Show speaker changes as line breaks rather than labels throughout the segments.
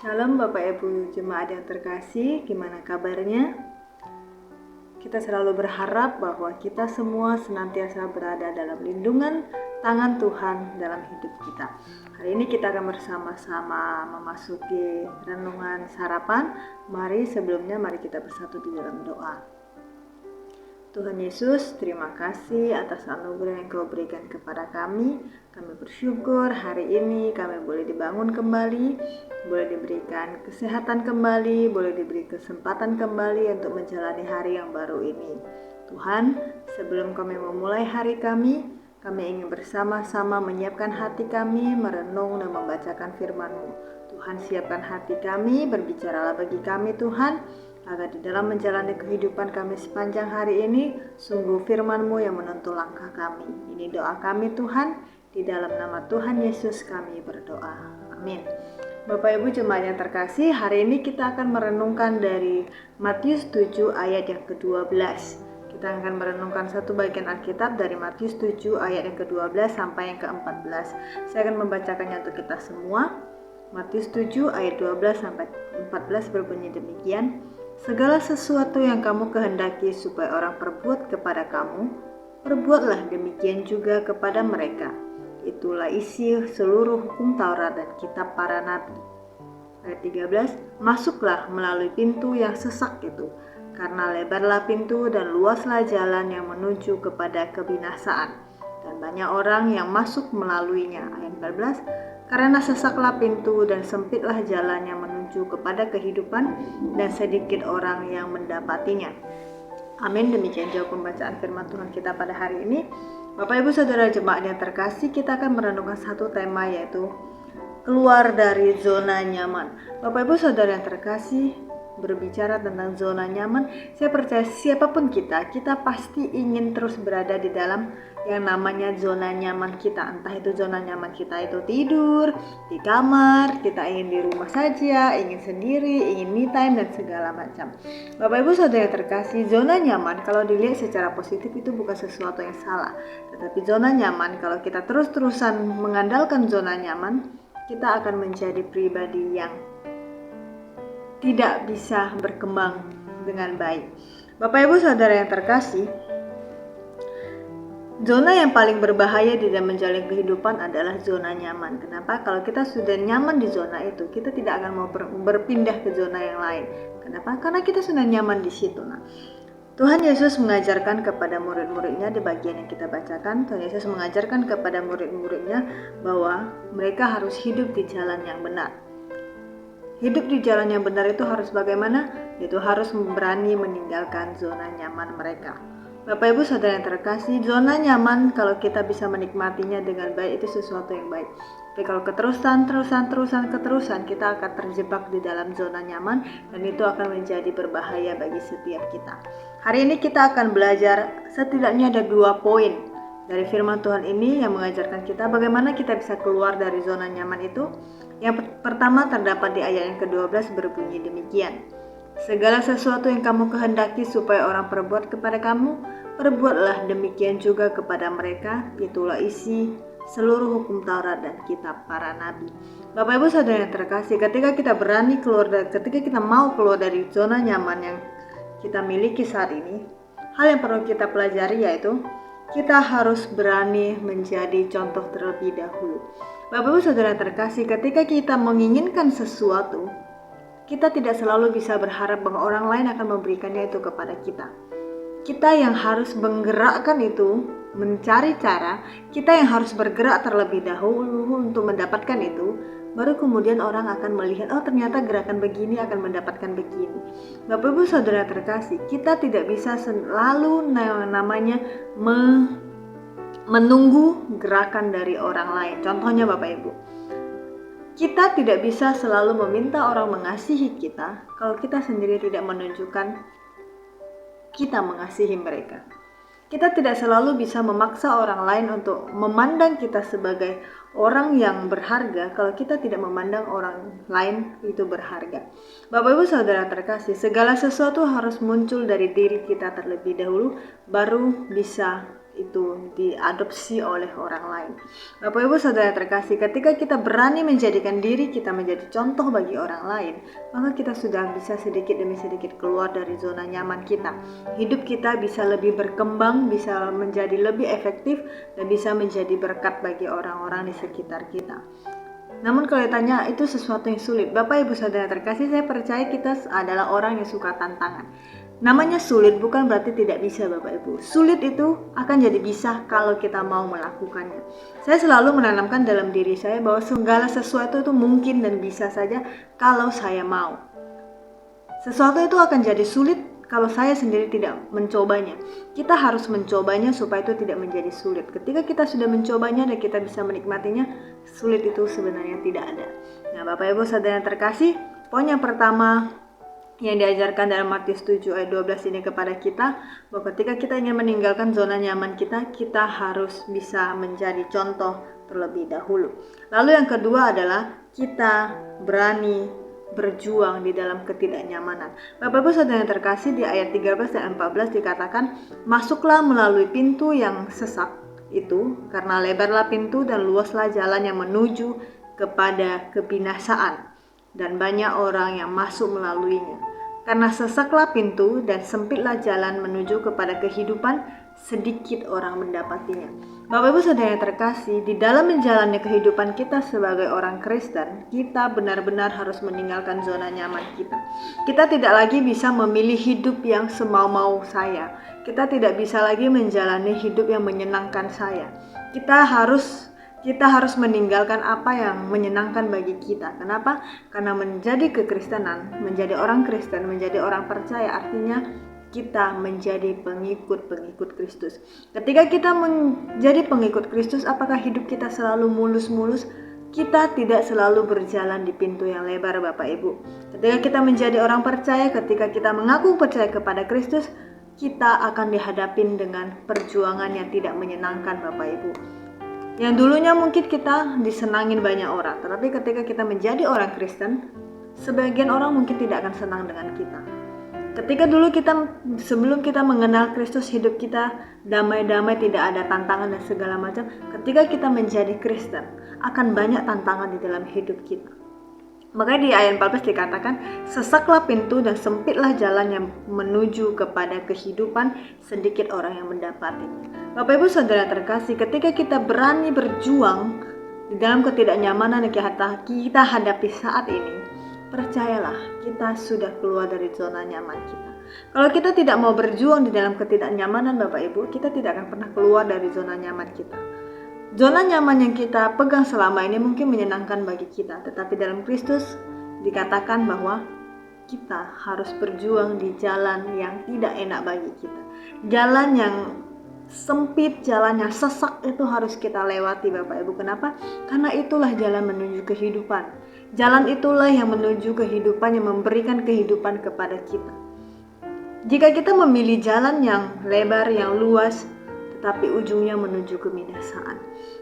Shalom Bapak Ibu Jemaat yang terkasih, gimana kabarnya? Kita selalu berharap bahwa kita semua senantiasa berada dalam lindungan tangan Tuhan dalam hidup kita. Hari ini kita akan bersama-sama memasuki renungan sarapan. Mari kita bersatu di dalam doa. Tuhan Yesus, terima kasih atas anugerah yang Kau berikan kepada kami. Kami bersyukur hari ini kami boleh dibangun kembali, boleh diberikan kesehatan kembali, boleh diberi kesempatan kembali untuk menjalani hari yang baru ini. Tuhan, sebelum kami memulai hari kami ingin bersama-sama menyiapkan hati kami, merenung dan membacakan firman-Mu. Tuhan, siapkan hati kami, berbicaralah bagi kami Tuhan, agar di dalam menjalani kehidupan kami sepanjang hari ini, sungguh firman-Mu yang menuntun langkah kami. Ini doa kami Tuhan, di dalam nama Tuhan Yesus kami berdoa. Amin. Bapak Ibu Jemaat yang terkasih, hari ini kita akan merenungkan dari Matius 7 ayat yang ke-12. Kita akan merenungkan satu bagian Alkitab dari Matius 7 ayat yang ke-12 sampai yang ke-14. Saya akan membacakannya untuk kita semua. Matius 7 ayat 12 sampai 14 berbunyi demikian. Segala sesuatu yang kamu kehendaki supaya orang perbuat kepada kamu, perbuatlah demikian juga kepada mereka. Itulah isi seluruh hukum Taurat dan kitab para nabi. Ayat 13, masuklah melalui pintu yang sesak itu, karena lebarlah pintu dan luaslah jalan yang menuju kepada kebinasaan, dan banyak orang yang masuk melaluinya. Ayat 14, karena sesaklah pintu dan sempitlah jalan yang menuju kepada kehidupan, dan sedikit orang yang mendapatinya. Amin. Demikian jauh pembacaan firman Tuhan kita pada hari ini. Bapak Ibu Saudara jemaat yang terkasih, kita akan merenungkan satu tema, yaitu keluar dari zona nyaman. Bapak Ibu Saudara yang terkasih, berbicara tentang zona nyaman, saya percaya siapapun kita pasti ingin terus berada di dalam yang namanya zona nyaman kita. Entah itu zona nyaman kita itu tidur di kamar, kita ingin di rumah saja, ingin sendiri, ingin me time dan segala macam. Bapak Ibu Saudara yang terkasih, zona nyaman kalau dilihat secara positif itu bukan sesuatu yang salah. Tetapi zona nyaman, kalau kita terus-terusan mengandalkan zona nyaman, kita akan menjadi pribadi yang tidak bisa berkembang dengan baik. Bapak Ibu Saudara yang terkasih, zona yang paling berbahaya di dalam menjalani kehidupan adalah zona nyaman. Kenapa? Kalau kita sudah nyaman di zona itu, kita tidak akan mau berpindah ke zona yang lain. Kenapa? Karena kita sudah nyaman di situ. Tuhan Yesus mengajarkan kepada murid-muridnya di bagian yang kita bacakan. Tuhan Yesus mengajarkan kepada murid-muridnya bahwa mereka harus hidup di jalan yang benar. Hidup di jalan yang benar itu harus bagaimana? Itu harus berani meninggalkan zona nyaman mereka. Bapak Ibu Saudara yang terkasih, zona nyaman kalau kita bisa menikmatinya dengan baik itu sesuatu yang baik. Tapi kalau keterusan kita akan terjebak di dalam zona nyaman, dan itu akan menjadi berbahaya bagi setiap kita. Hari ini kita akan belajar setidaknya ada 2 poin dari firman Tuhan ini yang mengajarkan kita bagaimana kita bisa keluar dari zona nyaman itu. Yang pertama terdapat di ayat yang ke-12 berbunyi demikian. Segala sesuatu yang kamu kehendaki supaya orang perbuat kepada kamu, perbuatlah demikian juga kepada mereka. Itulah isi seluruh hukum Taurat dan kitab para nabi. Bapak Ibu Saudara yang terkasih, ketika kita mau keluar dari zona nyaman yang kita miliki saat ini, hal yang perlu kita pelajari yaitu kita harus berani menjadi contoh terlebih dahulu. Bapak Ibu Saudara terkasih, ketika kita menginginkan sesuatu, kita tidak selalu bisa berharap bahwa orang lain akan memberikannya itu kepada kita. Kita yang harus menggerakkan itu, mencari cara, kita yang harus bergerak terlebih dahulu untuk mendapatkan itu, baru kemudian orang akan melihat, oh ternyata gerakan begini akan mendapatkan begini. Bapak Ibu Saudara terkasih, kita tidak bisa selalu namanya menunggu gerakan dari orang lain. Contohnya Bapak Ibu, kita tidak bisa selalu meminta orang mengasihi kita kalau kita sendiri tidak menunjukkan kita mengasihi mereka. Kita tidak selalu bisa memaksa orang lain untuk memandang kita sebagai orang yang berharga kalau kita tidak memandang orang lain itu berharga. Bapak Ibu Saudara terkasih, segala sesuatu harus muncul dari diri kita terlebih dahulu, baru bisa itu diadopsi oleh orang lain. Bapak Ibu Saudara terkasih, ketika kita berani menjadikan diri kita menjadi contoh bagi orang lain, maka kita sudah bisa sedikit demi sedikit keluar dari zona nyaman kita. Hidup kita bisa lebih berkembang, bisa menjadi lebih efektif, dan bisa menjadi berkat bagi orang-orang di sekitar kita. Namun kalau ditanya itu sesuatu yang sulit, Bapak Ibu Saudara terkasih, saya percaya kita adalah orang yang suka tantangan. Namanya sulit bukan berarti tidak bisa Bapak Ibu. Sulit itu akan jadi bisa kalau kita mau melakukannya. Saya selalu menanamkan dalam diri saya bahwa segala sesuatu itu mungkin dan bisa saja kalau saya mau. Sesuatu itu akan jadi sulit kalau saya sendiri tidak mencobanya. Kita harus mencobanya supaya itu tidak menjadi sulit. Ketika kita sudah mencobanya dan kita bisa menikmatinya, sulit itu sebenarnya tidak ada. Nah, Bapak Ibu Saudara yang terkasih, poin yang pertama yang diajarkan dalam Matius 7 ayat 12 ini kepada kita, bahwa ketika kita ingin meninggalkan zona nyaman kita, kita harus bisa menjadi contoh terlebih dahulu. Lalu yang kedua adalah kita berani berjuang di dalam ketidaknyamanan. Bapak Ibu Saudara yang terkasih, di ayat 13 dan 14 dikatakan, masuklah melalui pintu yang sesak itu, karena lebarlah pintu dan luaslah jalan yang menuju kepada kebinasaan, dan banyak orang yang masuk melaluinya. Karena sesaklah pintu dan sempitlah jalan menuju kepada kehidupan, sedikit orang mendapatinya. Bapak Ibu Saudara yang terkasih, di dalam menjalani kehidupan kita sebagai orang Kristen, kita benar-benar harus meninggalkan zona nyaman kita. Kita tidak lagi bisa memilih hidup yang semau-mau saya. Kita tidak bisa lagi menjalani hidup yang menyenangkan saya. Kita harus meninggalkan apa yang menyenangkan bagi kita. Kenapa? Karena menjadi kekristenan, menjadi orang Kristen, menjadi orang percaya artinya kita menjadi pengikut Kristus. Ketika kita menjadi pengikut Kristus, apakah hidup kita selalu mulus-mulus? Kita tidak selalu berjalan di pintu yang lebar Bapak Ibu. Ketika kita menjadi orang percaya, ketika kita mengaku percaya kepada Kristus, kita akan dihadapin dengan perjuangan yang tidak menyenangkan Bapak Ibu. Yang dulunya mungkin kita disenangin banyak orang, tetapi ketika kita menjadi orang Kristen, sebagian orang mungkin tidak akan senang dengan kita. Ketika dulu sebelum kita mengenal Kristus, hidup kita damai-damai, tidak ada tantangan dan segala macam. Ketika kita menjadi Kristen, akan banyak tantangan di dalam hidup kita. Makanya di ayat 14 dikatakan, sesaklah pintu dan sempitlah jalan yang menuju kepada kehidupan, sedikit orang yang mendapatinya. Bapak Ibu Saudara terkasih, ketika kita berani berjuang di dalam ketidaknyamanan yang kita hadapi saat ini, percayalah, kita sudah keluar dari zona nyaman kita. Kalau kita tidak mau berjuang di dalam ketidaknyamanan Bapak Ibu, kita tidak akan pernah keluar dari zona nyaman kita. Zona nyaman yang kita pegang selama ini mungkin menyenangkan bagi kita, tetapi dalam Kristus dikatakan bahwa kita harus berjuang di jalan yang tidak enak bagi kita. Jalan yang sempit, jalan yang sesak itu harus kita lewati Bapak Ibu. Kenapa? Karena itulah jalan menuju kehidupan. Jalan itulah yang menuju kehidupan, yang memberikan kehidupan kepada kita. Jika kita memilih jalan yang lebar, yang luas, tetapi ujungnya menuju kebinasaan.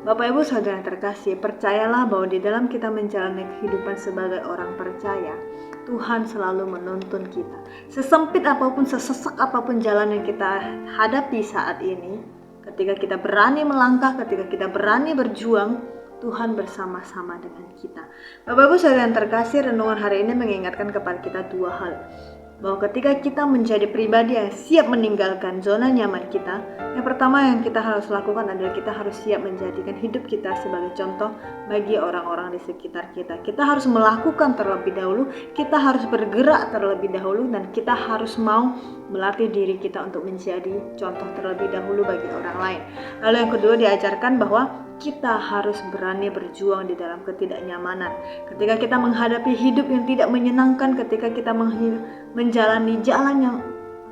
Bapak Ibu Saudara yang terkasih, percayalah bahwa di dalam kita menjalani kehidupan sebagai orang percaya, Tuhan selalu menuntun kita. Sesempit apapun, sesesak apapun jalan yang kita hadapi saat ini, ketika kita berani melangkah, ketika kita berani berjuang, Tuhan bersama-sama dengan kita. Bapak Ibu Saudara yang terkasih, renungan hari ini mengingatkan kepada kita dua hal. Bahwa ketika kita menjadi pribadi yang siap meninggalkan zona nyaman kita, yang pertama yang kita harus lakukan adalah kita harus siap menjadikan hidup kita sebagai contoh bagi orang-orang di sekitar kita. Kita harus melakukan terlebih dahulu, kita harus bergerak terlebih dahulu, dan kita harus mau melatih diri kita untuk menjadi contoh terlebih dahulu bagi orang lain. Lalu yang kedua diajarkan bahwa kita harus berani berjuang di dalam ketidaknyamanan. Ketika kita menghadapi hidup yang tidak menyenangkan, ketika kita menjalani jalan yang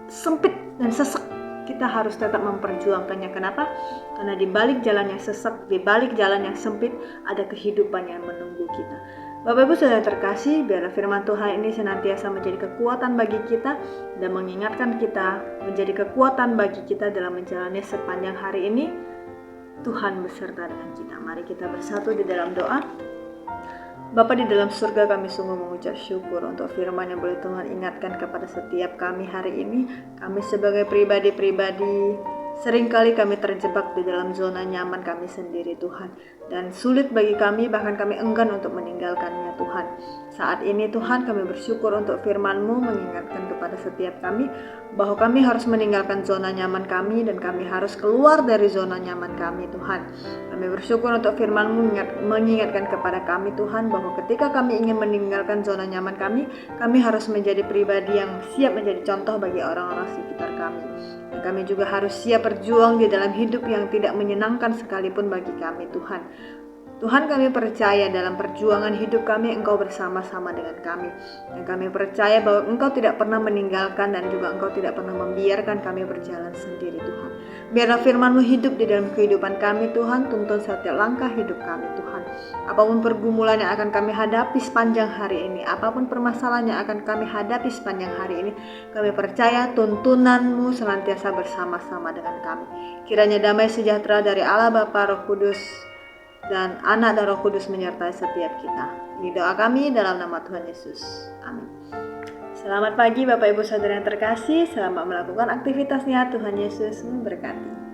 sempit dan sesak, kita harus tetap memperjuangkannya. Kenapa? Karena di balik jalan yang sesak, di balik jalan yang sempit, ada kehidupan yang menunggu kita. Bapak Ibu Saudara terkasih, biarlah firman Tuhan ini senantiasa menjadi kekuatan bagi kita dan mengingatkan kita menjadi kekuatan bagi kita dalam menjalani sepanjang hari ini. Tuhan beserta dengan kita. Mari kita bersatu di dalam doa. Bapa di dalam surga, kami sungguh mengucap syukur untuk firman yang boleh Tuhan ingatkan kepada setiap kami hari ini. Kami sebagai pribadi-pribadi Seringkali kami terjebak di dalam zona nyaman kami sendiri Tuhan, dan sulit bagi kami, bahkan kami enggan untuk meninggalkannya Tuhan. Saat ini Tuhan, kami bersyukur untuk firman-Mu mengingatkan kepada setiap kami bahwa kami harus meninggalkan zona nyaman kami dan kami harus keluar dari zona nyaman kami Tuhan. Kami bersyukur untuk firman-Mu mengingatkan kepada kami Tuhan bahwa ketika kami ingin meninggalkan zona nyaman kami harus menjadi pribadi yang siap menjadi contoh bagi orang-orang sekitar kami. Dan kami juga harus siap berjuang di dalam hidup yang tidak menyenangkan sekalipun bagi kami Tuhan. Tuhan, kami percaya dalam perjuangan hidup kami Engkau bersama-sama dengan kami. Dan kami percaya bahwa Engkau tidak pernah meninggalkan dan juga Engkau tidak pernah membiarkan kami berjalan sendiri Tuhan. Biarlah firman-Mu hidup di dalam kehidupan kami Tuhan, tuntun setiap langkah hidup kami Tuhan. Apapun pergumulan yang akan kami hadapi sepanjang hari ini, apapun permasalahan yang akan kami hadapi sepanjang hari ini, kami percaya tuntunan-Mu senantiasa bersama-sama dengan kami. Kiranya damai sejahtera dari Allah Bapa, Roh Kudus, dan Anak dan Roh Kudus menyertai setiap kita. Ini doa kami dalam nama Tuhan Yesus. Amin. Selamat pagi Bapak Ibu Saudara yang terkasih. Selamat melakukan aktivitasnya. Tuhan Yesus memberkati.